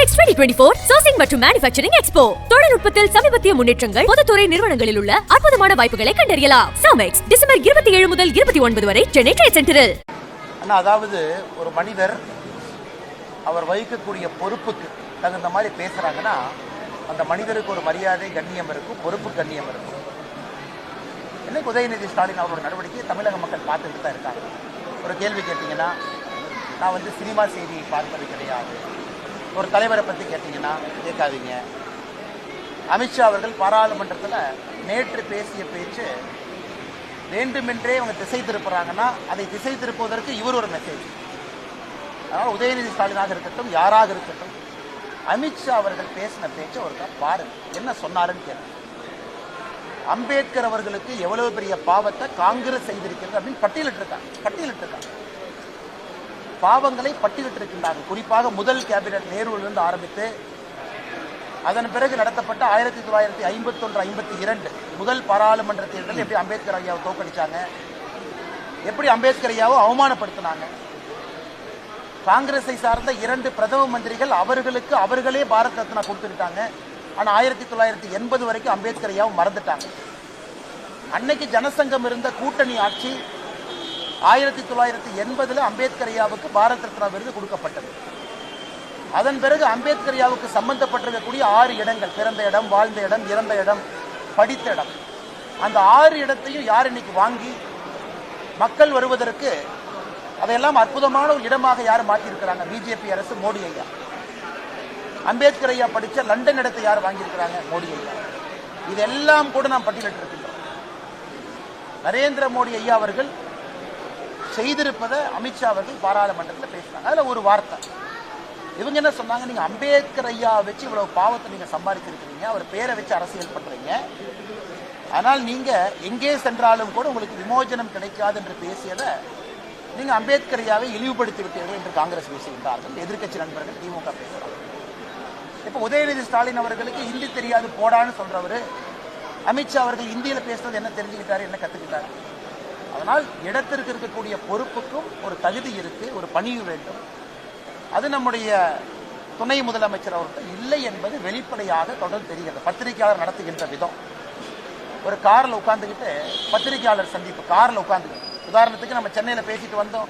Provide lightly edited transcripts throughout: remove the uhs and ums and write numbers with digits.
Samex 2024 Sourcing மற்றும் Manufacturing Expo. தொழில்நுட்பத்தில் சமீபத்திய முன்னேற்றங்கள், பொதுத்துறை நிறுவனங்களில் உள்ள அற்புதமான வாய்ப்புகளை கண்டறியலாம். Samex டிசம்பர் 27 முதல் 29 வரை சென்னை ட்ரேட் சென்டரில். அதாவது ஒரு மனிதர் அவர் வகிக்கக்கூடிய பொறுப்புக்கு தகுந்த மாதிரி பேசுறாங்கன்னா அந்த மனிதருக்கு ஒரு மரியாதை கண்ணியம் இருக்கும், பொறுப்பு கண்ணியம் இருக்கும். இன்னைக்கு உதயநிதி ஸ்டாலின் அவரோட நடவடிக்கையை தமிழக மக்கள் பார்த்துக்கிட்டு தான் இருக்காங்க. ஒரு கேள்வி கேட்டீங்கன்னா நான் சினிமா செய்தியை பார்ப்பது கிடையாது. ஒரு தலைவரை பற்றி கேட்டீங்கன்னா கேட்காதீங்க. அமித்ஷா அவர்கள் பாராளுமன்றத்தில் நேற்று பேசிய பேச்சு வேண்டுமென்றே அவங்க திசை திருப்புறாங்கன்னா அதை திசை திருப்புவதற்கு இவர் ஒரு மெசேஜ். அதனால் உதயநிதி ஸ்டாலினாக இருக்கட்டும், யாராக இருக்கட்டும், அமித்ஷா அவர்கள் பேசின பேச்சை ஒருக்கா பாருங்க, என்ன சொன்னாருன்னு கேட்க. அம்பேத்கர் அவர்களுக்கு எவ்வளவு பெரிய பாவத்தை காங்கிரஸ் செய்திருக்கிறது அப்படின்னு பட்டியலிட்டிருக்காங்க. பாவங்களை பட்டியலிட்டிருக்கின்றார்கள். குறிப்பாக முதல் கேபினட் நேருவிலிருந்து ஆரம்பித்து அதன் பிறகு நடத்தப்பட்ட 1951-52 முதல் பாராளுமன்ற தேர்தலில் எப்படி அம்பேத்கர் ஐயாவை தோக்கடிச்சாங்க, எப்படி அம்பேத்கர் ஐயாவை அவமானப்படுத்தினாங்க. காங்கிரஸை சார்ந்த 2 பிரதம மந்திரிகள் அவர்களே பாரத் ரத்னா கொடுத்துக்கிட்டாங்க. ஆனால் 1980 வரைக்கும் அம்பேத்கர் ஐயாவை மறந்துட்டாங்க. அன்னைக்கு ஜனசங்கம் இருந்த கூட்டணி ஆட்சி 1980 அம்பேத்கர் ஐயாவுக்கு பாரத் ரத்னா விருது கொடுக்கப்பட்டது. அதன் பிறகு அம்பேத்கர் ஐயாவுக்கு சம்பந்தப்பட்டிருக்கக்கூடிய 6 இடங்கள், பிறந்த இடம், வாழ்ந்த இடம், இறந்த இடம், படித்த இடம், அந்த 6 இடத்தையும் யார் இன்னைக்கு வாங்கி மக்கள் வருவதற்கு அதையெல்லாம் அற்புதமான ஒரு இடமாக யார் மாற்றியிருக்கிறாங்க? பிஜேபி அரசு, மோடி ஐயா. அம்பேத்கர் ஐயா படித்த லண்டன் இடத்தை யார் வாங்கியிருக்கிறாங்க? மோடி ஐயா. இதெல்லாம் கூட நாம் பட்டியலிட்டிருக்கின்றோம். நரேந்திர மோடி ஐயா அவர்கள் செய்திருப்பதை அமித்ஷா அவர்கள் பாராளுமன்றத்தில் பேசினாங்க. அதில் ஒரு வார்த்தை இவங்க என்ன சொன்னாங்க, நீங்க அம்பேத்கர் ஐயா வச்சு இவ்வளவு பாவத்தை நீங்க சம்பாதிச்சிருக்கிறீங்க, அவர் பேரை வச்சு அரசியல் பண்றீங்க, ஆனால் நீங்க எங்கே சென்றாலும் கூட உங்களுக்கு விமோசனம் கிடைக்காது என்று பேசியதை நீங்க அம்பேத்கர் ஐயாவை இழிவுபடுத்தி விட்டீர்கள் என்று காங்கிரஸ் பேசுகின்றார்கள். எதிர்கட்சி நண்பர்கள் திமுக பேசுறாங்க. இப்ப உதயநிதி ஸ்டாலின் அவர்களுக்கு ஹிந்தி தெரியாது போடான்னு சொல்றவரு அமித்ஷா அவர்கள் இந்தியில பேசுறது என்ன தெரிஞ்சுக்கிட்டாரு, என்ன கத்துக்கிட்டாரு? அதனால் இடத்திற்கு இருக்கக்கூடிய பொறுப்புக்கும் ஒரு தகுதி இருக்கு, ஒரு பணிவு வேண்டும். அது நம்முடைய துணை முதலமைச்சர் அவர்கள் இல்லை என்பது வெளிப்படையாக தொடர்ந்து தெரிகிறது. பத்திரிகையாளர் நடத்துகின்ற விதம், ஒரு காரில் உட்காந்துக்கிட்டு பத்திரிகையாளர் சந்திப்பு, காரில் உட்காந்துக்கிட்டு, உதாரணத்துக்கு நம்ம சென்னையில் பேசிட்டு வந்தோம்,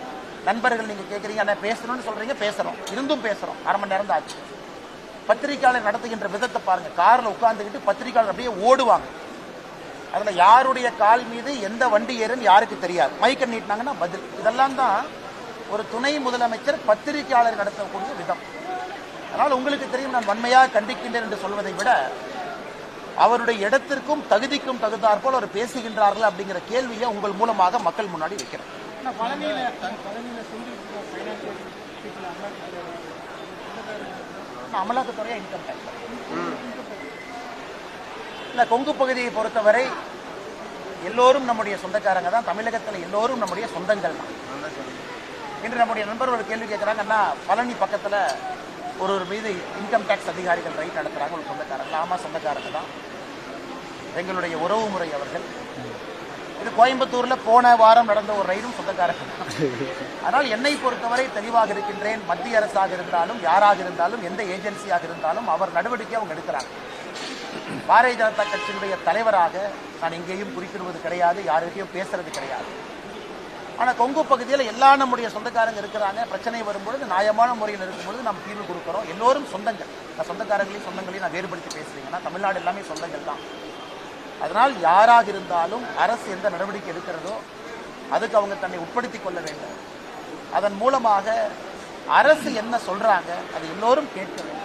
நண்பர்கள் நீங்கள் கேட்குறீங்க என்ன பேசணும்னு சொல்றீங்க, பேசுகிறோம், இருந்தும் பேசுகிறோம், 1/2 மணி நேரம் தான் ஆச்சு. பத்திரிகையாளர் நடத்துகின்ற விதத்தை பாருங்க, காரில் உட்காந்துக்கிட்டு பத்திரிகையாளர் அப்படியே ஓடுவாங்க. அதில் யாருடைய கால் மீது எந்த வண்டி ஏறுன்னு யாருக்கு தெரியாது, மைக்க நீட்டினாங்கன்னா பதில். இதெல்லாம் தான் ஒரு துணை முதலமைச்சர் பத்திரிகையாளர் நடத்தக்கூடிய விதம். அதனால் உங்களுக்கு தெரியும், நான் வன்மையாக கண்டிக்கின்றேன் என்று சொல்வதை விட அவருடைய இடத்திற்கும் தகுதிக்கும் தகுந்தாற்போல் அவர் பேசுகின்றார்கள் அப்படிங்கிற கேள்வியை உங்கள் மூலமாக மக்கள் முன்னாடி வைக்கிறேன். அமலாக்கத்துறையா இன்கம் டேக்ஸ் இல்லை, கொங்கு பகுதியை பொறுத்தவரை எல்லோரும் நம்முடைய சொந்தக்காரங்க தான். தமிழகத்தில் எல்லோரும் நம்முடைய சொந்தங்கள் தான். இன்று நம்முடைய நண்பர் ஒரு கேள்வி கேட்குறாங்கன்னா, பழனி பக்கத்தில் ஒரு மீது இன்கம் டேக்ஸ் அதிகாரிகள் ரைட் நடத்துகிறாங்க, ஒரு சொந்தக்காரங்க. ஆமாம், சொந்தக்காரங்க தான், எங்களுடைய உறவு முறை அவர்கள். இது கோயம்புத்தூரில் போன வாரம் நடந்த ஒரு ரைடும் சொந்தக்காரங்க தான். ஆனால் என்னை பொறுத்தவரை தெளிவாக இருக்கின்றேன். மத்திய அரசாக இருந்தாலும், யாராக இருந்தாலும், எந்த ஏஜென்சியாக இருந்தாலும் அவர் நடவடிக்கை அவங்க எடுக்கிறாங்க. பாரதிய ஜனதா கட்சியினுடைய தலைவராக நான் எங்கேயும் குறிப்பிடுவது கிடையாது, யாருக்கையும் பேசுறது கிடையாது. ஆனால் கொங்கு பகுதியில் எல்லா நம்முடைய சொந்தக்காரங்க இருக்கிறாங்க. பிரச்சனை வரும்பொழுது நியாயமான முறையில் இருக்கும்பொழுது நாம் தீர்வு கொடுக்குறோம். எல்லோரும் சொந்தங்கள். நான் சொந்தக்காரங்களையும் சொந்தங்களையும் நான் வேறுபடுத்தி பேசுறீங்கன்னா தமிழ்நாடு எல்லாமே சொந்தங்கள் தான். அதனால் யாராக இருந்தாலும் அரசு எந்த நடவடிக்கை எடுக்கிறதோ அதுக்கு அவங்க தன்னை உட்படுத்திக் கொள்ள வேண்டும். அதன் மூலமாக அரசு என்ன சொல்றாங்க அது எல்லோரும் கேட்க வேண்டும்.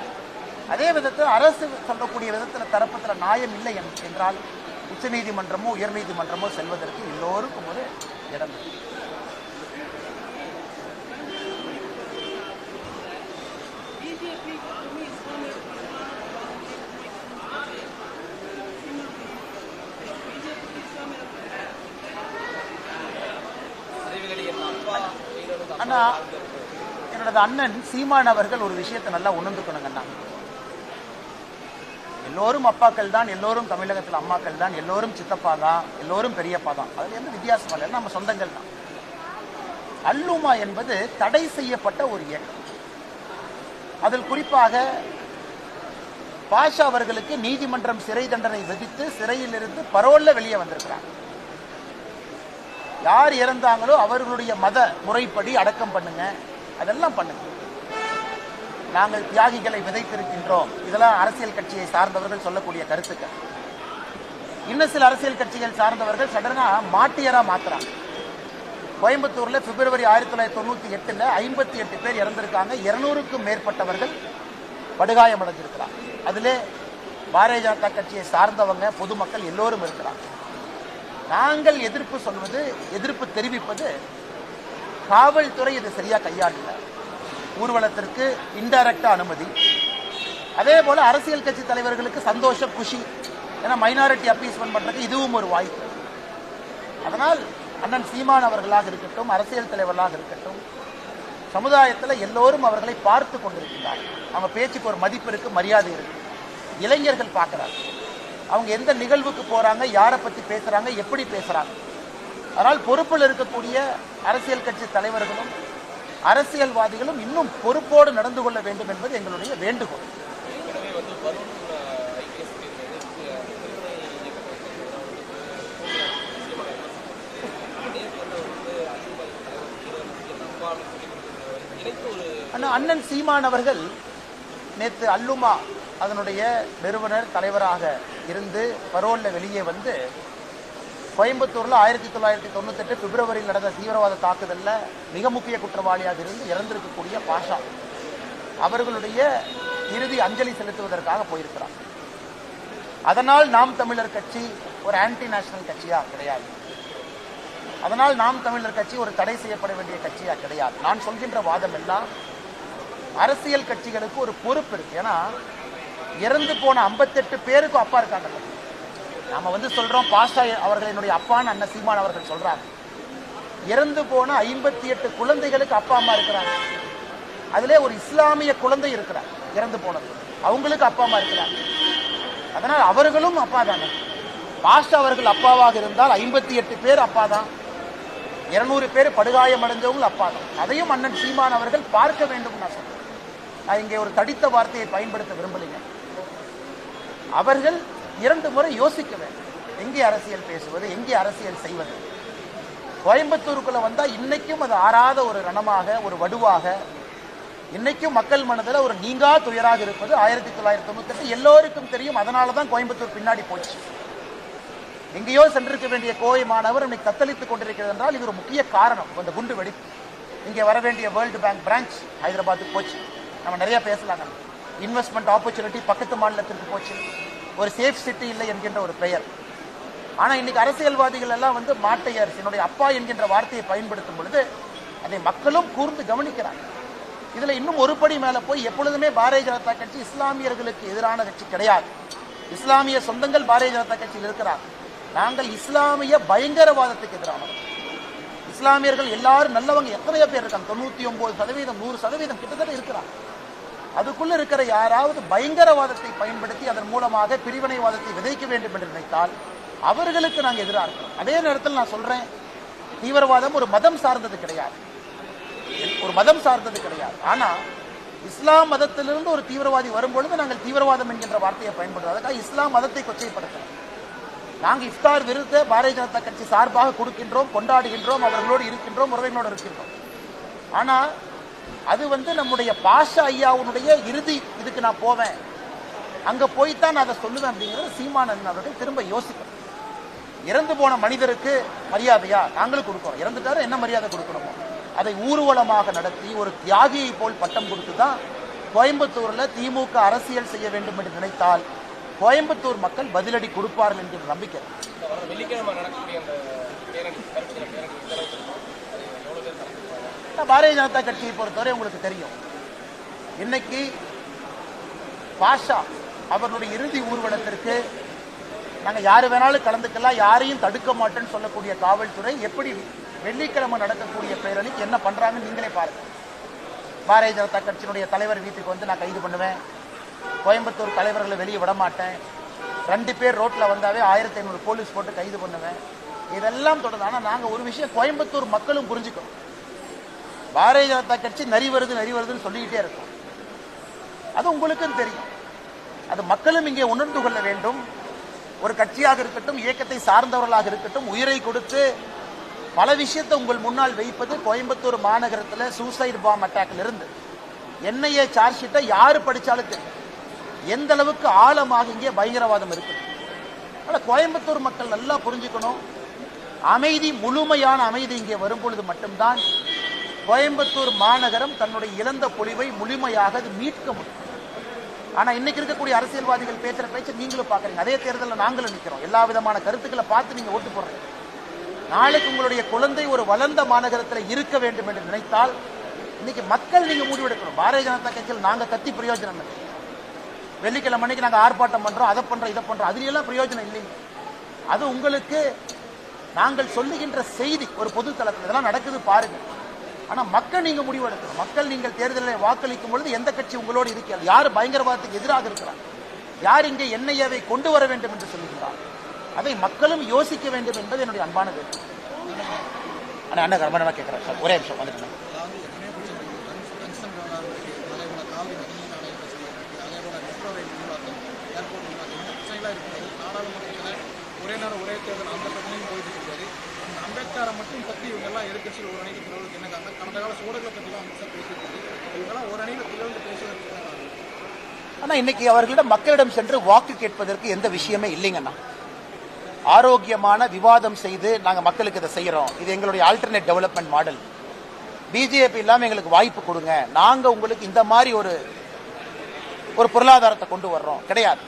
அதே விதத்தில் அரசு சொல்லக்கூடிய விதத்தில் தரப்பத்தில் நியாயம் இல்லை என்றால் உச்சநீதிமன்றமோ உயர்நீதிமன்றமோ செல்வதற்கு எல்லோருக்கும் ஒரு இடம். அண்ணா, என்னோட அண்ணன் சீமான் அவர்கள் ஒரு விஷயத்தை நல்லா உணர்ந்துக்கணுங்கண்ணா. எல்லோரும் அப்பாக்கள் தான், எல்லோரும் தமிழகத்தில் அம்மாக்கள் தான், எல்லோரும் சித்தப்பா தான், எல்லோரும் பெரியப்பா தான். அதில் எந்த வித்தியாசம் இல்லை, நம்ம சொந்தங்கள் தான். அல்லுமா என்பது தடை செய்யப்பட்ட ஒரு இயக்கம். அதில் குறிப்பாக பாஷா அவர்களுக்கு நீதிமன்றம் சிறை தண்டனை விதித்து சிறையில் இருந்து பரோல்ல வெளியே வந்திருக்கிறாங்க. யார் இறந்தாங்களோ அவர்களுடைய மத முறைப்படி அடக்கம் பண்ணுங்க, அதெல்லாம் பண்ணுங்க. நாங்கள் தியாகிகளை விதைத்திருக்கின்றோம். இதெல்லாம் அரசியல் கட்சியை சார்ந்தவர்கள் சொல்லக்கூடிய கருத்துக்கள். இன்னும் சில அரசியல் கட்சிகள் சார்ந்தவர்கள் சடனா மாட்டியரா மாத்துறாங்க. கோயம்புத்தூர்ல பிப்ரவரி 1998 58 பேர் இறந்திருக்காங்க. 200க்கும் மேற்பட்டவர்கள் படுகாயமடைஞ்சிருக்கிறாங்க. அதிலே பாரதிய ஜனதா கட்சியை சார்ந்தவங்க பொதுமக்கள் எல்லோரும் இருக்கிறாங்க. நாங்கள் எதிர்ப்பு தெரிவிப்பது காவல்துறை இது சரியா கையாளல. ஊர்வலத்திற்கு இன்டைரக்டா அனுமதி, அதே போல அரசியல் கட்சி தலைவர்களுக்கு சந்தோஷம் குஷி, ஏன்னா மைனாரிட்டி அப்பீஸ்மெண்ட் பண்றதுக்கு இதுவும் ஒரு வாய்ப்பு. அதனால் அண்ணன் சீமான் அவர்களாக இருக்கட்டும், அரசியல் தலைவர்களாக இருக்கட்டும், சமுதாயத்தில் எல்லோரும் அவர்களை பார்த்து கொண்டிருக்கிறார்கள். அவங்க பேச்சுக்கு ஒரு மதிப்பு இருக்கு, மரியாதை இருக்கு. இளைஞர்கள் பார்க்கிறாங்க அவங்க எந்த நிகழ்வுக்கு போறாங்க, யாரை பத்தி பேசுறாங்க, எப்படி பேசுறாங்க. அதனால் பொறுப்பில் இருக்கக்கூடிய அரசியல் கட்சி தலைவர்களும் அரசியல்வாதிகளும் இன்னும் பொறுப்போடு நடந்து கொள்ள வேண்டும் என்பது எங்களுடைய வேண்டுகோள். அண்ணன் சீமான் அவர்கள் நேற்று அல்லுமா அதனுடைய நிறுவனர் தலைவராக இருந்து பரோல்ல வெளியே வந்து கோயம்புத்தூர்ல 1998 பிப்ரவரியில் நடந்த தீவிரவாத தாக்குதல்ல மிக முக்கிய குற்றவாளியாக இருந்து இறந்திருக்கக்கூடிய பாஷா அவர்களுடைய இறுதி அஞ்சலி செலுத்துவதற்காக போயிருக்கிறார். அதனால் நாம் தமிழர் கட்சி ஒரு ஆன்டி நேஷனல் கட்சியா கிடையாது. அதனால் நாம் தமிழர் கட்சி ஒரு தடை செய்யப்பட வேண்டிய கட்சியா கிடையாது. நான் சொல்கின்ற வாதம் எல்லாம் அரசியல் கட்சிகளுக்கு ஒரு பொறுப்பு இருக்கு. ஏன்னா இறந்து போன 58 பேருக்கும் அப்பா இருக்காங்க. நாம சொல்றோம் பாஷா அவர்களினுடைய அப்பான்னு அண்ணன் சீமான் அவர்கள் சொல்றாங்க. இறந்து போன 58 குழந்தைகளுக்கு அப்பா அம்மா இருக்கிறாங்க. அதிலே ஒரு இஸ்லாமிய குழந்தை இருக்கிறார் இறந்து போனது, அவங்களுக்கு அப்பா அம்மா இருக்கிறாங்க. அதனால் அவர்களும் அப்பா தானே. பாஷா அவர்கள் அப்பாவாக இருந்தால் 58 பேர் அப்பா தான், 200 பேர் படுகாயம் அடைஞ்சவங்க அப்பா தான். அதையும் அண்ணன் சீமான் அவர்கள் பார்க்க வேண்டும். நான் சொல்றேன், நான் இங்கே ஒரு தடித்த வார்த்தையை பயன்படுத்த விரும்பலைங்க. அவர்கள் 2 முறை யோசிக்க வேண்டும், எங்கே அரசியல் பேசுவது, எங்கே அரசியல் செய்வது. கோயம்புத்தூருக்குள்ள வந்தா இன்னைக்கும் அது ஆறாத ஒரு ரணமாக, ஒரு வடுவாக, இன்னைக்கும் மக்கள் மனதில் ஒரு நீங்கா துயராக இருப்பது 1998 எல்லோருக்கும் தெரியும். அதனாலதான் கோயம்புத்தூர் பின்னாடி போச்சு. எங்கேயோ சென்றிருக்க வேண்டிய கோவை மாணவர் இன்னைக்கு தத்தளித்துக் கொண்டிருக்கிறது என்றால் இது ஒரு முக்கிய காரணம். அந்த குண்டு வெடிப்பு இங்கே வர வேண்டிய வேர்ல்டு பேங்க் பிரான்ச் ஹைதராபாத்துக்கு போச்சு. நம்ம நிறைய பேசலாங்க. இன்வெஸ்ட்மெண்ட் ஆப்பர்ச்சுனிட்டி பக்கத்து மாநிலத்திற்கு போச்சு. ஒரு சேஃப் சிட்டி இல்லை என்கின்ற ஒரு பெயர். ஆனா இன்னைக்கு அரசியல்வாதிகள் எல்லாம் மாட்டையர் என்னுடைய அப்பா என்கின்ற வார்த்தையை பயன்படுத்தும் பொழுது அதை மக்களும் கூர்ந்து கவனிக்கிறாங்க. இதுல இன்னும் ஒரு படி மேல போய் எப்பொழுதுமே பாரதிய ஜனதா கட்சி இஸ்லாமியர்களுக்கு எதிரான கட்சி கிடையாது. இஸ்லாமிய சொந்தங்கள் பாரதிய ஜனதா கட்சியில் இருக்கிறார். நாங்கள் இஸ்லாமிய பயங்கரவாதத்துக்கு எதிரானவர். இஸ்லாமியர்கள் எல்லாரும் நல்லவங்க எத்தனையோ பேர் இருக்காங்க, 99%, 100% கிட்டத்தட்ட இருக்கிறாங்க. அதுக்குள்ள இருக்கிற யாராவது பயங்கரவாதத்தை பயன்படுத்தி அதன் மூலமாக பிரிவினைவாதத்தை விதைக்க வேண்டும் என்று நினைத்தால் அவர்களுக்கு நாங்கள் எதிராக இருக்கிறோம். அதே நேரத்தில் நான் சொல்றேன், தீவிரவாதம் ஒரு மதம் சார்ந்தது கிடையாது, ஒரு மதம் சார்ந்தது கிடையாது. ஆனா இஸ்லாம் மதத்திலிருந்து ஒரு தீவிரவாதி வரும்பொழுது நாங்கள் தீவிரவாதம் என்கின்ற வார்த்தையை பயன்படுத்தும். அதுக்காக இஸ்லாம் மதத்தை கொச்சைப்படுத்தலாம். நாங்கள் இஃப்தார் விருதை பாரதிய ஜனதா கட்சி சார்பாக கொடுக்கின்றோம், கொண்டாடுகின்றோம், அவர்களோடு இருக்கின்றோம், உறவினோடு இருக்கின்றோம். ஆனா அது நம்முடைய பாஷா ஐயாவுடைய இறுதி இதுக்கு நான் போவேன், அங்க போய்தான் நான் அதை சொல்லுவேன் அப்படிங்கிறது சீமானன் அவர்கள் திரும்ப யோசிக்கணும். இறந்து போன மனிதருக்கு மரியாதையா நாங்களும் கொடுக்கிறோம். இறந்துட்டாரு, என்ன மரியாதை கொடுக்கணுமோ அதை ஊர்வலமாக நடத்தி ஒரு தியாகியை போல் பட்டம் கொடுத்துதான் கோயம்புத்தூர்ல திமுக அரசியல் செய்ய வேண்டும் என்று நினைத்தால் கோயம்புத்தூர் மக்கள் பதிலடி கொடுப்பார்கள் என்கிற நம்பிக்கை. பாரதிய ஜனதா கட்சியை பொறுத்தவரை உங்களுக்கு தெரியும், இன்னைக்கு பாஷா அவர்களுடைய இறுதி ஊர்வலத்திற்கு நாங்கள் யாரு வேணாலும் கலந்துக்கலாம், யாரையும் தடுக்க மாட்டேன்னு சொல்லக்கூடிய காவல்துறை எப்படி வெள்ளிக்கிழமை நடக்கக்கூடிய பேரணிக்கு என்ன பண்றாங்கன்னு நீங்களே பாருங்க. பாரதிய ஜனதா கட்சியினுடைய தலைவர் வீட்டுக்கு நான் கைது பண்ணுவேன், கோயம்புத்தூர் தலைவர்களை வெளியே விட மாட்டேன், 2 பேர் ரோட்ல வந்தாவே 1500 போலீஸ் போட்டு கைது பண்ணுவேன். இதெல்லாம் தொடர்ந்து. ஆனா நாங்க ஒரு விஷயம் கோயம்புத்தூர் மக்களும் புரிஞ்சுக்கணும், பாரதிய ஜனதா கட்சி நரி வருதுன்னு சொல்லிக்கிட்டே இருக்கும். அது உங்களுக்கும் தெரியும். அது மக்களும் இங்கே உணர்ந்து கொள்ள வேண்டும். ஒரு கட்சியாக இருக்கட்டும், இயக்கத்தை சார்ந்தவர்களாக இருக்கட்டும், உயிரை கொடுத்து பல விஷயத்தை உங்கள் முன்னால் வைப்பது. கோயம்புத்தூர் மாநகரத்தில் சூசைட் பாம் அட்டாக்ல இருந்து என்ஐஏ சார்ஜ் ஷீட்டை யாரு படிச்சாலும் தெரியும் எந்த அளவுக்கு ஆழமாக இங்கே பயங்கரவாதம் இருக்கு. அதனால கோயம்புத்தூர் மக்கள் நல்லா புரிஞ்சுக்கணும், அமைதி, முழுமையான அமைதி இங்கே வரும் பொழுது மட்டும்தான் கோயம்புத்தூர் மாநகரம் தன்னுடைய இழந்த பொலிவை முழுமையாக அது மீட்க முடியும். ஆனா இன்னைக்கு இருக்கக்கூடிய அரசியல்வாதிகள் பேசுற பேச்சு நீங்களும் பாக்குறீங்க. அதே தேர்தலில் நாங்களும் நிற்கிறோம். எல்லா விதமான கருத்துக்களை பார்த்து நீங்க ஓட்டு போடுறீங்க. நாளைக்கு உங்களுடைய குழந்தை ஒரு வளர்ந்த மாநகரத்தில் இருக்க வேண்டும் என்று நினைத்தால் இன்னைக்கு மக்கள் நீங்க முடிவெடுக்கணும். பாரதிய ஜனதா கட்சியில் நாங்க கத்தி பிரயோஜனம் இல்லை. வெள்ளிக்கிழமை அன்னைக்கு நாங்க ஆர்ப்பாட்டம் பண்றோம், அதை பண்றோம், இதை பண்றோம், அதுல எல்லாம் பிரயோஜனம் இல்லைங்க. அது உங்களுக்கு நாங்கள் சொல்லுகின்ற செய்தி ஒரு பொது தளத்தில் இதெல்லாம் நடக்குது பாருங்க. ஆனா மக்கள் நீங்க முடிவெடுக்கணும். மக்கள் நீங்கள் தேர்தலில் வாக்களிக்கும் பொழுது எந்த கட்சி உங்களோடு இருக்கிறது, யார் பயங்கரவாதத்துக்கு எதிராக இருக்கிறார், யார் இங்கே என்ஐஏவை கொண்டு வர வேண்டும் என்று சொல்லுகிறார், அதை மக்களும் யோசிக்க வேண்டும் என்பது என்னுடைய அன்பான வேட்பு. அண்ணா கர்மனமா கேட்கிறேன் சார், ஒரே நிமிஷம் வந்துட்டு. ஒரே நேரம் ஒரே தேர்தல் அந்த பிரச்சனையும் போயிட்டு இருக்காரு. அம்பேத்கரை மட்டும் பற்றி இவங்கெல்லாம் எதிர்கட்சியில் ஒரு அணிக்கு திரளுக்கு என்ன காரணம்? கடந்த கால சோழர்களை பற்றிலாம் அமித்ஷா பேசியிருக்காரு. இவங்கெல்லாம் ஒரு அணியில் திரண்டு பேசுவதற்கு என்ன காரணம்? ஆனா இன்னைக்கு அவர்களிடம் மக்களிடம் சென்று வாக்கு கேட்பதற்கு எந்த விஷயமே இல்லைங்கண்ணா. ஆரோக்கியமான விவாதம் செய்து நாங்க மக்களுக்கு இதை செய்யறோம், இது எங்களுடைய ஆல்டர்னேட் டெவலப்மெண்ட் மாடல், பிஜேபி இல்லாம எங்களுக்கு வாய்ப்பு கொடுங்க, நாங்க உங்களுக்கு இந்த மாதிரி ஒரு பொருளாதாரத்தை கொண்டு வர்றோம் கிடையாது.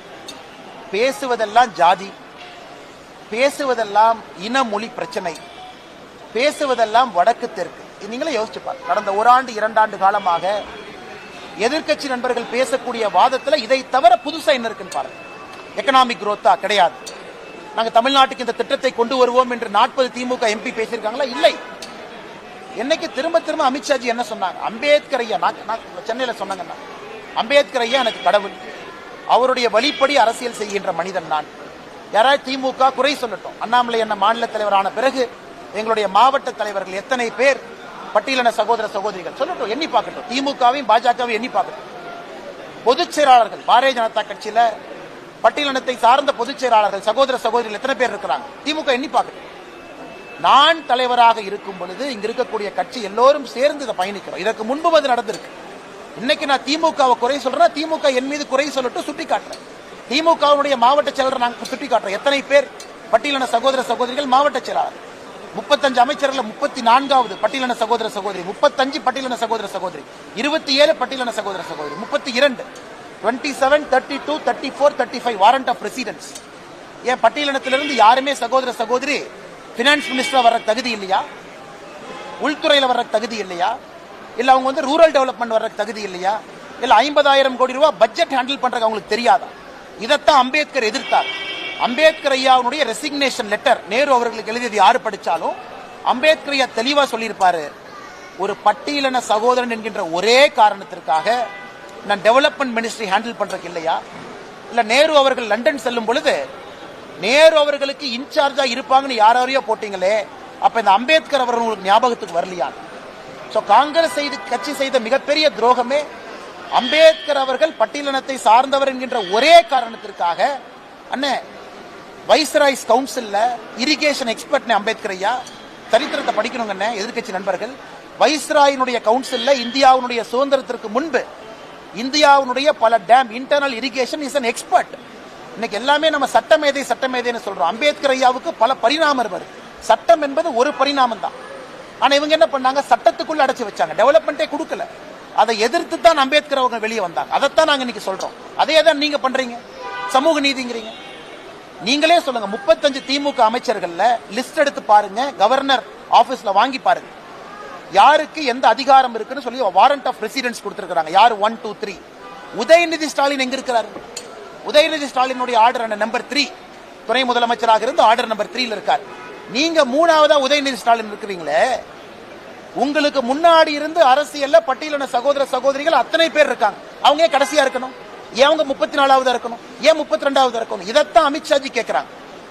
பேசுவதெல்லாம் ஜாதி, பேசுவதெல்லாம் இன மொழி பிரச்சனை, பேசுவதெல்லாம் வடக்கு தெற்கு. நீங்களே யோசிச்சு பாருங்க. கடந்த ஓராண்டு 2 ஆண்டு காலமாக எதிர்கட்சி நண்பர்கள் பேசக்கூடிய வாதத்தில் இதை தவிர புதுசா என்ன இருக்குன்னு பாருங்க. எக்கனாமிக் குரோத்தா கிடையாது. நாங்க தமிழ்நாட்டுக்கு இந்த திட்டத்தை கொண்டு வருவோம் என்று 40 திமுக எம்பி பேசியிருக்காங்களா? இல்லை. என்னைக்கு திரும்ப திரும்ப அமித்ஷாஜி என்ன சொன்னாங்க? அம்பேத்கர் ஐயா, நான் சென்னையில சொன்னாங்கன்னா, அம்பேத்கர் ஐயா எனக்கு கடவுள், அவருடைய வழிப்படி அரசியல் செய்கின்ற மனிதன் நான். யாராவது திமுக குறை சொல்லட்டும். அண்ணாமலை என்ன மாநில தலைவரான பிறகு எங்களுடைய மாவட்ட தலைவர்கள் எத்தனை பேர் பட்டியலின சகோதர சகோதரிகள் சொல்லட்டும், எண்ணி பார்க்கட்டும். திமுகவையும் பாஜகவையும் எண்ணி பார்க்கட்டும். பொதுச் செயலாளர்கள் பாரதிய ஜனதா கட்சியில பட்டியலினத்தை சார்ந்த பொதுச் செயலாளர்கள் சகோதர சகோதரிகள் எத்தனை பேர் இருக்கிறாங்க? திமுக எண்ணி பார்க்கட்டும். நான் தலைவராக இருக்கும் பொழுது இங்க இருக்கக்கூடிய கட்சி எல்லோரும் சேர்ந்து இதை பயணிக்கிறோம். இதற்கு முன்பு அது நடந்திருக்கு. இன்னைக்கு நான் திமுகவை குறை சொல்றேன், திமுக என் மீது குறை சொல்லட்டும், சுட்டி காட்டுறேன். திமுகவுடைய மாவட்ட செயலாளர் நாங்கள் சுட்டி காட்டுறோம். எத்தனை பேர் பட்டியலின சகோதர சகோதரிகள் மாவட்ட செயலாளர், 35 அமைச்சர்கள், 34வது பட்டியலின சகோதர சகோதரி, 35 பட்டியலின சகோதர சகோதரி, 27 பட்டியலின சகோதர சகோதரி, 32, 27, 32, 34, 35 வாரண்ட் ஆஃப் ரெசிடென்ஸ். ஏன் பட்டியலினத்திலிருந்து யாருமே சகோதர சகோதரி பினான்ஸ் மினிஸ்டரா வர்ற தகுதி இல்லையா? உள்துறையில வர்ற தகுதி இல்லையா? இல்ல அவங்க ரூரல் டெவலப்மெண்ட் வர்ற தகுதி இல்லையா? இல்ல 50,000 கோடி ரூபாய் பட்ஜெட் ஹேண்டில் பண்றது அவங்களுக்கு தெரியாதா? இதைத்தான் அம்பேத்கர் எதிர்த்தார். அம்பேத்கர் ஐயாவுடைய ரெசிக்னேஷன் லெட்டர் நேரு அவர்களுக்கு எழுதியது யாரு படிச்சாலும் அம்பேத்கர் ஐயா தெளிவா சொல்லியிருப்பாரு, ஒரு பட்டியலின சகோதரன் என்கின்ற ஒரே காரணத்திற்காக நான் டெவலப்மெண்ட் மினிஸ்ட்ரி ஹேண்டில் பண்றதுக்கு இல்லையா? இல்ல நேரு அவர்கள் லண்டன் செல்லும் பொழுது நேரு அவர்களுக்கு இன்சார்ஜா இருப்பாங்கன்னு யாரையோ போட்டீங்களே, அப்ப இந்த அம்பேத்கர் அவர்கள் உங்களுக்கு ஞாபகத்துக்கு வரலையா? சோ காங்கிரஸ் கட்சி செய்த மிகப்பெரிய துரோகமே அம்பேத்கர் அவர்கள் பட்டியலினத்தை சார்ந்தவர் என்கின்ற ஒரே காரணத்திற்காக அண்ணே வைஸ்ராய்ஸ் கவுன்சில்ல இரிகேஷன் எக்ஸ்பர்ட் அம்பேத்கர் ஐயா, சரித்திரத்தை படிக்கணுங்க எதிர்கட்சி நண்பர்கள். வைஸ்ராயினுடைய கவுன்சில்ல இந்தியாவுடைய சுதந்திரத்திற்கு முன்பு இந்தியாவுடைய பல dam internal irrigation is an expert. இன்னைக்கு எல்லாமே நம்ம சட்டமேதைன்னு சொல்றோம். அம்பேத்கர் ஐயாவுக்கு பல பரிணாமம் வருது. சட்டம் என்பது ஒரு பரிணாமம் தான். ஆனா இவங்க என்ன பண்ணாங்க? சட்டத்துக்குள்ள அடைச்சு வச்சாங்க, டெவலப்மெண்டே கொடுக்கல. அதை எதிர்த்து தான் அம்பேத்கர் அவங்க வெளியே வந்தாங்க. அதைத்தான் நாங்க இன்னைக்கு சொல்றோம். அதே தான் நீங்க பண்றீங்க, சமூக நீதிங்கிறீங்க. நீங்களே சொல்லுங்க, 35 திமுக அமைச்சர்கள்ல லிஸ்ட் எடுத்து பாருங்க, கவர்னர் ஆபீஸ்ல வாங்கி பாருங்க, யாருக்கு எந்த அதிகாரம் இருக்குன்னு சொல்லி வாரண்ட் ஆஃப் ரெசிடென்ஸ் கொடுத்திருக்காங்க. யாரு? 1, 2, 3. உதயநிதி ஸ்டாலின் எங்க இருக்கிறாரு? உதயநிதி ஸ்டாலினுடைய ஆர்டர் நம்பர் 3, துணை முதலமைச்சராக இருந்து ஆர்டர் நம்பர் 3 இருக்கார். நீங்க 3ஆவதா உதயநிதி ஸ்டாலின் இருக்கிறீங்களே, உங்களுக்கு முன்னாடி இருந்து அரசியல்ல பட்டியலின சகோதர சகோதரிகள் அத்தனை பேர் இருக்காங்க. அவங்க ஏன் கடைசியா இருக்கணும்? ஏன் அவங்க 34ஆவதா இருக்கணும்? ஏன் 32ஆவதா இருக்கணும்? இதைத்தான் அமித்ஷாஜி கேட்கிறாங்க,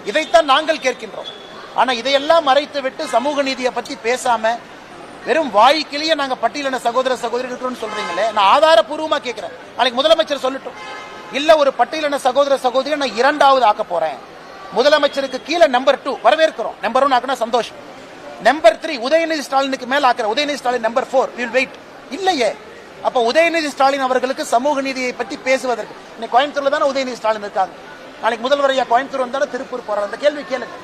இதைத்தான் நாங்கள் கேட்கின்றோம். ஆனா இதையெல்லாம் மறைத்து விட்டு சமூக நீதியை பத்தி பேசாம வெறும் வாய்க்கிலேயே நாங்க பட்டியலின சகோதர சகோதரி இருக்கிறோம்னு சொல்றீங்களே, நான் ஆதாரப்பூர்வமா கேட்கிறேன். நாளைக்கு முதலமைச்சர் சொல்லட்டும், இல்ல ஒரு பட்டியலின சகோதர சகோதரி நான் 2வது ஆக்க போறேன், முதலமைச்சருக்கு கீழே நம்பர் 2 வரவேற்கிறோம், நம்பர் 1 ஆக்கினா சந்தோஷம், நம்பர் 3 உதயநிதி ஸ்டாலினுக்கு மேல ஆக்கிற Udhayanidhi Stalin number 4 will wait. இல்லையே, அப்ப உதயநிதி ஸ்டாலின் அவர்களுக்கு சமூக நீதியை பற்றி பேசுவதற்கு இன்னைக்கு கோயம்புத்தூர்ல தானே உதயநிதி ஸ்டாலின் இருக்காங்க, நாளைக்கு முதல்வரையா கோயம்புத்தூர் வந்தாலும் திருப்பூர் போறாங்க. அந்த கேள்வி கேளுங்க,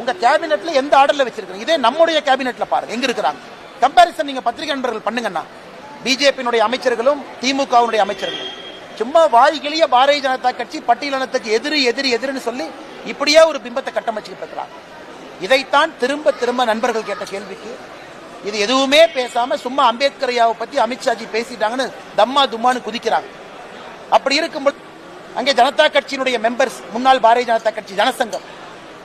உங்க கேபினெட்ல எந்த ஆர்டர்ல வச்சிருக்கீங்க? இதே நம்முடைய கேபினெட்ல பாருங்க எங்க இருக்கிறாங்க. கம்பாரிசன் நீங்க பத்திரிகை நண்பர்கள் பண்ணுங்கன்னா, பிஜேபியினுடைய அமைச்சர்களும் திமுகவுடைய அமைச்சர்களும் சும்மா வாய்கிளிய பாரதிய ஜனதா கட்சி பட்டியலினத்துக்கு எதிரி எதிரி எதிரின்னு சொல்லி இப்படியே ஒரு பிம்பத்தை கட்டமைச்சுக்கிட்டு இருக்கிறாங்க. இதைத்தான் திரும்ப திரும்ப நண்பர்கள் கேட்ட கேள்விக்கு இது எதுவுமே பேசாம சும்மா அம்பேத்கர் ஐயாவை பத்தி அமித்ஷாஜி பேசிட்டாங்கன்னு தம்மா தும்மான்னு குதிக்கிறாங்க. அப்படி இருக்கும்போது அங்கே ஜனதா கட்சியினுடைய மெம்பர்ஸ், முன்னாள் பாரதிய ஜனதா கட்சி ஜனசங்கம்,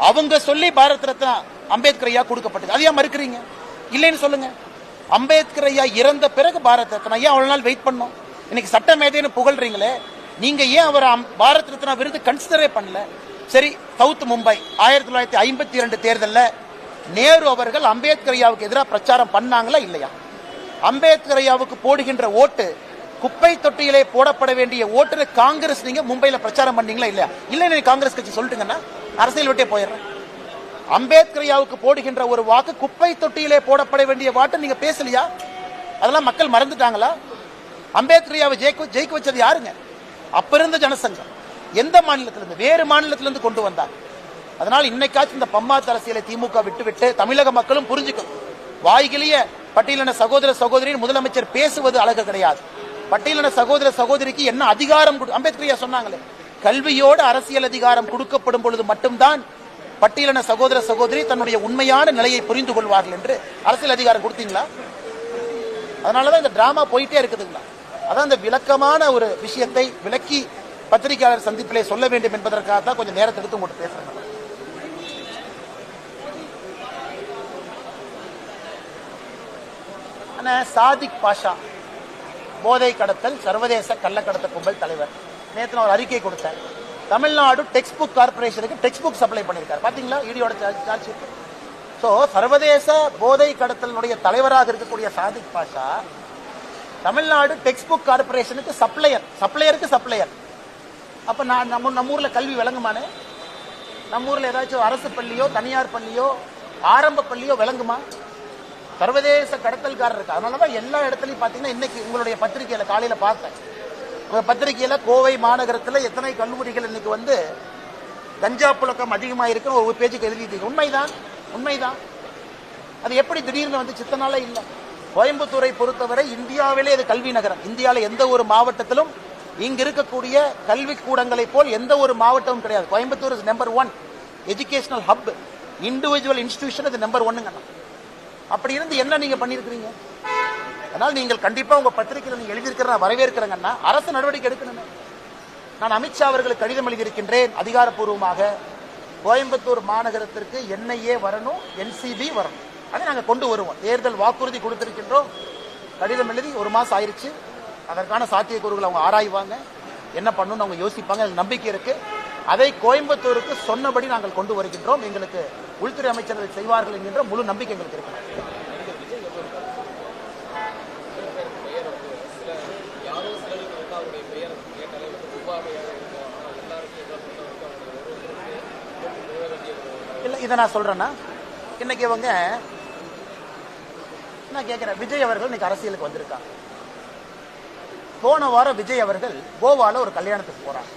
அவங்க சொல்லி பாரத் ரத்னா அம்பேத்கர் ஐயா கொடுக்கப்பட்டது. அதையா மறுக்கிறீங்க? இல்லைன்னு சொல்லுங்க. அம்பேத்கர் ஐயா இறந்த பிறகு பாரத் ரத்னா ஐயா அவ்வளவு நாள் வெயிட் பண்ணோம். இன்னைக்கு சட்ட மேதைன்னு புகழ்றீங்களே, நீங்க ஏன் அவர் பாரத் ரத்னா விருது கன்சிடரே பண்ணல? சரி, சவுத் மும்பை 1952 தேர்தலில் நேரு அவர்கள் அம்பேத்கர் ஐயாவுக்கு எதிராக பிரச்சாரம் பண்ணாங்களா இல்லையா? அம்பேத்கர் ஐயாவுக்கு போடுகின்ற ஓட்டு குப்பை தொட்டியிலே போடப்பட வேண்டிய ஓட்டு காங்கிரஸ் நீங்க மும்பையில பிரச்சாரம் பண்ணீங்களா இல்லையா? இல்ல காங்கிரஸ் கட்சி சொல்லிட்டுங்கன்னா அரசியல் விட்டே போயிடுறேன். அம்பேத்கர் ஐயாவுக்கு போடுகின்ற ஒரு வாக்கு குப்பை தொட்டியிலே போடப்பட வேண்டிய வாட்டு நீங்க பேசலையா? அதெல்லாம் மக்கள் மறந்துட்டாங்களா? அம்பேத்கர் ஐயாவை ஜெயிக்க வச்சது யாருங்க? அப்ப இருந்த ஜனசங்கம். எந்த மாநிலத்திலிருந்து? வேறு மாநிலத்திலிருந்து கொண்டு வந்தாங்க. அதனால் இன்னைக்காச்சும் இந்த பம்மாத்து அரசியலை திமுக விட்டுவிட்டு தமிழக மக்களும் புரிஞ்சுக்கும். வாய்கிலிய பட்டியலின சகோதர சகோதரியின் முதலமைச்சர் பேசுவது அழகு கிடையாது. பட்டியலின சகோதர சகோதரிக்கு என்ன அதிகாரம் அம்பேத்கர் சொன்னாங்களே, கல்வியோடு அரசியல் அதிகாரம் கொடுக்கப்படும் பொழுது மட்டும்தான் பட்டியலின சகோதர சகோதரி தன்னுடைய உண்மையான நிலையை புரிந்து கொள்வார்கள் என்று அரசியல் அதிகாரம் கொடுத்தீங்களா? அதனாலதான் இந்த டிராமா போயிட்டே இருக்குதுங்களா? அதான் இந்த விளக்கமான ஒரு விஷயத்தை விளக்கி பத்திரிகையாளர் சந்திப்பிலே சொல்ல வேண்டும் என்பதற்காக தான் கொஞ்சம் நேரத்தை எடுத்து உங்கள்கிட்ட பேசுறேன். சாதிக் பாஷா போதை கடத்தல் சர்வதேச கள்ளக்கடத்த கும்பல் தலைவர். நேற்று நான் ஒரு அறிக்கை கொடுத்தேன். தமிழ்நாடு டெக்ஸ்ட் புக் கார்பரேஷனுக்கு டெக்ஸ்ட் புக் சப்ளை பண்ணியிருக்காரு. பாத்தீங்களா ஈடியோட சார்ஜ் ஷீட். சோ சர்வதேச போதை கடத்தலுடைய தலைவராக இருக்கக்கூடிய சாதிக் பாஷா தமிழ்நாடு டெக்ஸ்ட் புக் கார்பரேஷனுக்கு சப்ளையருக்கு சப்ளையர். அப்ப நான் நம்ம ஊர்ல கல்வி விளங்குமானே? நம்ம ஊர்ல ஏதாச்சும் அரசு பள்ளியோ தனியார் பள்ளியோ ஆரம்ப பள்ளியோ விளங்குமா? சர்வதேச கடத்தல்காரர் இருக்கு. அதனாலதான் எல்லா இடத்துலயும் பாத்தீங்கன்னா இன்னைக்கு உங்களுடைய பத்திரிகையில காலையில பார்த்தேன், உங்க பத்திரிகையில கோவை மாநகரத்துல எத்தனை கல்லூரிகள் இன்னைக்கு வந்து கஞ்சா புழக்கம் அதிகமா இருக்கு ஒரு பேஜுக்கு எழுதிட்டு. உண்மைதான். அது எப்படி திடீர்னு வந்து சித்தனால இல்ல. கோயம்புத்தூரை பொறுத்தவரை இந்தியாவிலே இது கல்வி நகரம். இந்தியாவில எந்த ஒரு மாவட்டத்திலும் இங்க இருக்கக்கூடிய கல்வி கூடங்களை போல் எந்த ஒரு மாவட்டமும் கிடையாது. Coimbatore is number 1 educational hub. Individual institution இது நம்பர் 1ங்க. அப்படி இருந்து என்ன நீங்க பண்ணிருக்கீங்க? அதனால நீங்கள் கண்டிப்பா உங்க பத்திரிகையில் நீங்க எழுதியிருக்கிற வரவேற்கிறேங்கன்னா அரசு நடவடிக்கை எடுக்கணுமே. நான் அமித்ஷா அவர்களுக்கு கடிதம் எழுதியிருக்கின்றேன் அதிகாரப்பூர்வமாக. கோயம்புத்தூர் மாநகரத்திற்கு NIA வரணும், NCB வரணும். அதை நாங்க கொண்டு வருவோம். தேர்தல் வாக்குறுதி கொடுத்திருக்கின்றோம். கடிதம் எழுதி 1 மாசம் ஆயிருச்சு. அதற்கான சாத்தியக்கூறுகள் அவங்க ஆராய்வாங்க, என்ன பண்ணணும்னு அவங்க யோசிப்பாங்க. எனக்கு நம்பிக்கை இருக்கு. அதை கோயம்புத்தூருக்கு சொன்னபடி நாங்கள் கொண்டு வருகின்றோம். எங்களுக்கு உள்துறை அமைச்சர்கள் செய்வார்கள் என்கின்ற முழு நம்பிக்கை எங்களுக்கு இருக்கு. இல்ல இதை நான் சொல்றேன்னா, இன்னைக்கு இவங்க நான் கேட்கிறேன், விஜய் அவர்கள் இன்னைக்கு அரசியலுக்கு வந்திருக்காங்க. போன வாரம் விஜய் அவர்கள் கோவால ஒரு கல்யாணத்துக்கு போறாங்க.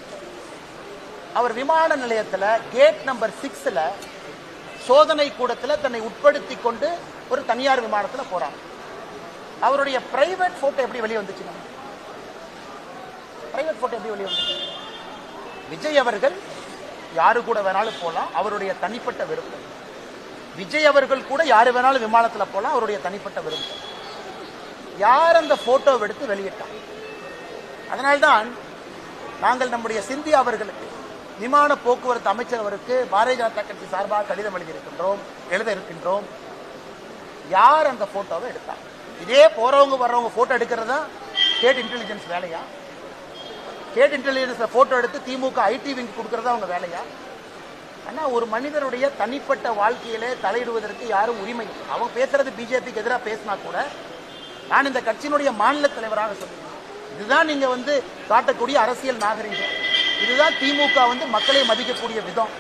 அவர் விமான நிலையத்தில் கேட் நம்பர் 6ல சோதனை கூடத்தில் தன்னை உட்படுத்தி கொண்டு ஒரு தனியார் விமானத்தில் போறாங்க. அவருடைய பிரைவேட் போட்டோ எப்படி வெளியே வந்துச்சுங்க? பிரைவேட் போட்டோ எப்படி வெளியே வந்துச்சு? விஜய் அவர்கள் யாரு கூட வேணாலும் போலாம், அவருடைய தனிப்பட்ட விருப்பம். விஜய் அவர்கள் கூட யாரு வேணாலும் விமானத்தில் போலாம், அவருடைய தனிப்பட்ட விருப்பம். யார் அந்த போட்டோ எடுத்து வெளியிட்டாங்க? அதனால்தான் நாங்கள் நம்முடைய சிந்தியா அவர்களுக்கு விமான போக்குவரத்து அமைச்சர் அவருக்கு பாரதிய ஜனதா கட்சி சார்பாக கடிதம் எழுத இருக்கின்றோம். யார் அந்த போட்டோவை எடுத்தாங்க? இதே போறவங்க வர்றவங்க போட்டோ எடுக்கிறது தான் ஸ்டேட் இன்டெலிஜென்ஸ் வேலையா? ஸ்டேட் இன்டெலிஜென்ஸ்ல போட்டோ எடுத்து திமுக ஐடி விங்க் கொடுக்கறதா அவங்க வேலையா? ஆனா ஒரு மனிதனுடைய தனிப்பட்ட வாழ்க்கையிலே தலையிடுவதற்கு யாரும் உரிமை இல்லை. அவங்க பேசுறது பிஜேபிக்கு எதிராக பேசினா கூட நான் இந்த கட்சியினுடைய மாநில தலைவராக சொல்லுவேன், இதுதான் நீங்க வந்து காட்டக்கூடிய அரசியல் நாகரிகம். இதுதான் திமுக வந்து மக்களை மதிக்கக்கூடிய விதம்.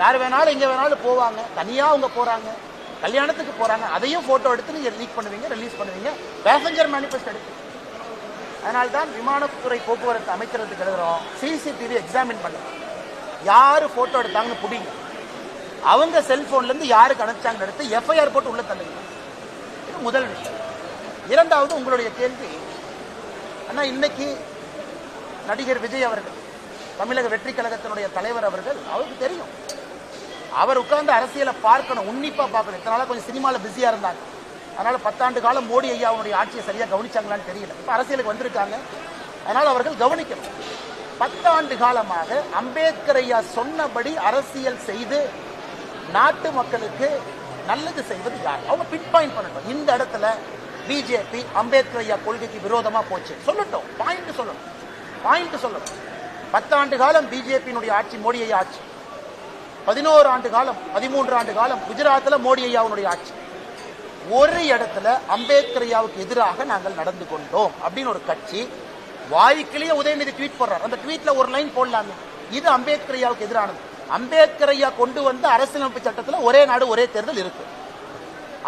யார் வேணாலும் எங்க வேணாலும் போவாங்க, தனியா அவங்க போறாங்க, கல்யாணத்துக்கு போறாங்க, அதையும் போட்டோ எடுத்து நீங்க லீக் பண்ணுவீங்க, ரிலீஸ் பண்ணுவீங்க, பேசஞ்சர் மேனிஃபெஸ்ட் எடுத்து. அதனால தான் விமானத்துறை போக்குவரத்து அமைக்கிறதுக்கு எழுதுறோம், சிசிடிவி எக்ஸாமின் பண்ணுங்க, யாரு போட்டோ எடுத்தாங்கன்னு புடிங்க, அவங்க செல்போன்ல இருந்து யாருக்கு அனுப்பிச்சாங்க எடுத்து எஃப்ஐஆர் போட்டு உள்ள தள்ளுங்க. இது முதல் விஷயம். இரண்டாவது உங்களுடைய கேள்வி, அண்ணா இன்னைக்கு நடிகர் விஜய் அவர்கள், தமிழக வெற்றி கழகத்தினுடைய தலைவர் அவர்கள், அவருக்கு தெரியும், அவர் உட்கார்ந்து அரசியலை பார்க்கணும், உன்னிப்பா பார்க்கணும். இத்தனை நாளா கொஞ்சம் சினிமாவில் பிஸியா இருந்தாங்க, அதனால 10 ஆண்டு காலம் மோடி ஐயாவுடைய ஆட்சியை சரியா கவனிச்சாங்களான்னு தெரியல. இப்ப அரசியலுக்கு வந்திருக்காங்க, அதனால அவர்கள் கவனிக்கணும். 10 ஆண்டு காலமாக அம்பேத்கர் ஐயா சொன்னபடி அரசியல் செய்து நாட்டு மக்களுக்கு நல்லது செய்வது யார்? அவங்க பின் பாயிண்ட் பண்ணட்டும். இந்த இடத்துல பிஜேபி அம்பேத்கர் ஐயா கொள்கைக்கு விரோதமா போச்சு சொல்லட்டும், பாயிண்ட் சொல்லணும், பாயிண்ட் சொல்லணும். 10 ஆண்டு காலம் பிஜேபியினுடைய ஆட்சி, மோடி ஐயா ஆட்சி. 11 ஆண்டு காலம், 13 ஆண்டு காலம் குஜராத்தில் மோடி ஐயாவுடைய ஆட்சி. ஒரு இடத்துல அம்பேத்கர் ஐயாவுக்கு எதிராக நாங்கள் நடந்து கொண்டோம் அப்படின்னு ஒரு கட்சி வாய்க்கிலேயே உதயநிதி ட்வீட் போடுறார். அந்த ட்வீட்ல ஒரு லைன் போடலாமே, இது அம்பேத்கர் ஐயாவுக்கு எதிரானது. அம்பேத்கர் ஐயா கொண்டு வந்த அரசியலமைப்பு சட்டத்தில் ஒரே நாடு ஒரே தேர்தல் இருக்கு.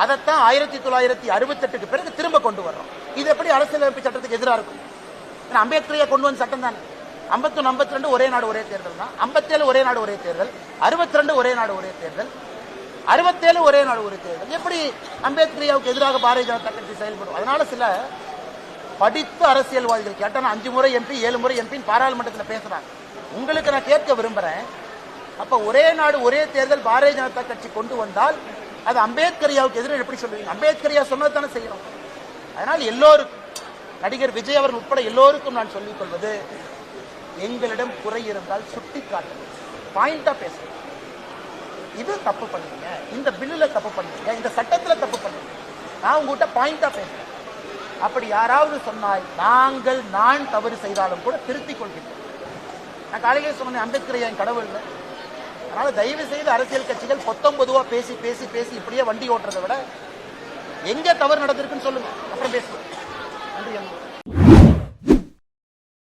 அதைத்தான் 1968க்கு பிறகு திரும்ப கொண்டு வர்றோம். இது எப்படி அரசியலமைப்பு சட்டத்துக்கு எதிராக இருக்கும்? அம்பேத்கர் ஐயா கொண்டு வந்த சட்டம் தானே. 51, 52 ஒரே நாடு ஒரே தேர்தல் தான். 57 ஒரே நாடு ஒரே தேர்தல். 62 ஒரே நாடு ஒரே தேர்தல். 67 ஒரே நாடு ஒரே தேர்தல். எப்படி அம்பேத்கர் ஐயாவுக்கு எதிராக பாரதிய ஜனதா கட்சி செயல்படும்? அதனால சில படித்த அரசியல்வாதிகள் கேட்டா 5 முறை எம்பி 7 முறை எம்பி பாராளுமன்றத்தில் பேசுறாங்க. உங்களுக்கு நான் கேட்க விரும்புறேன், அப்ப ஒரே நாடு ஒரே தேர்தல் பாரதிய ஜனதா கட்சி கொண்டு வந்தால் அது அம்பேத்கர் ஐயாவுக்கு எதிராக எப்படி சொல்லுவீங்க? அம்பேத்கர் ஐயா சொன்னது தானே செய்யணும். அதனால் எல்லோருக்கும், நடிகர் விஜய் அவர்கள் உட்பட எல்லோருக்கும் நான் சொல்லிக் கொள்வது, எங்களிடம் குறை இருந்தால் சுட்டி காட்டுங்க, பாயிண்டா பேசுங்க. இது தப்பு பண்ணுவீங்க, இந்த பில்லுல தப்பு பண்ணுவீங்க, இந்த சட்டத்துல தப்பு பண்ணுவீங்க, நான் உங்ககிட்ட பாயிண்டா பேசுறேன். அப்படி யாராவது சொன்னால் நான் தவறு செய்தாலும் கூட திருத்திக் கொள்கிறேன். நான் காலையிலே சொன்னேன், அம்பேத்கர் என் கடவுள் இல்லை. அதனால தயவு செய்து அரசியல் கட்சிகள் 19 பேசி பேசி பேசி இப்படியே வண்டி ஓட்டுறதை விட எங்க தவறு நடந்திருக்குன்னு சொல்லுங்க, அப்புறம் பேசுவோம். நன்றி.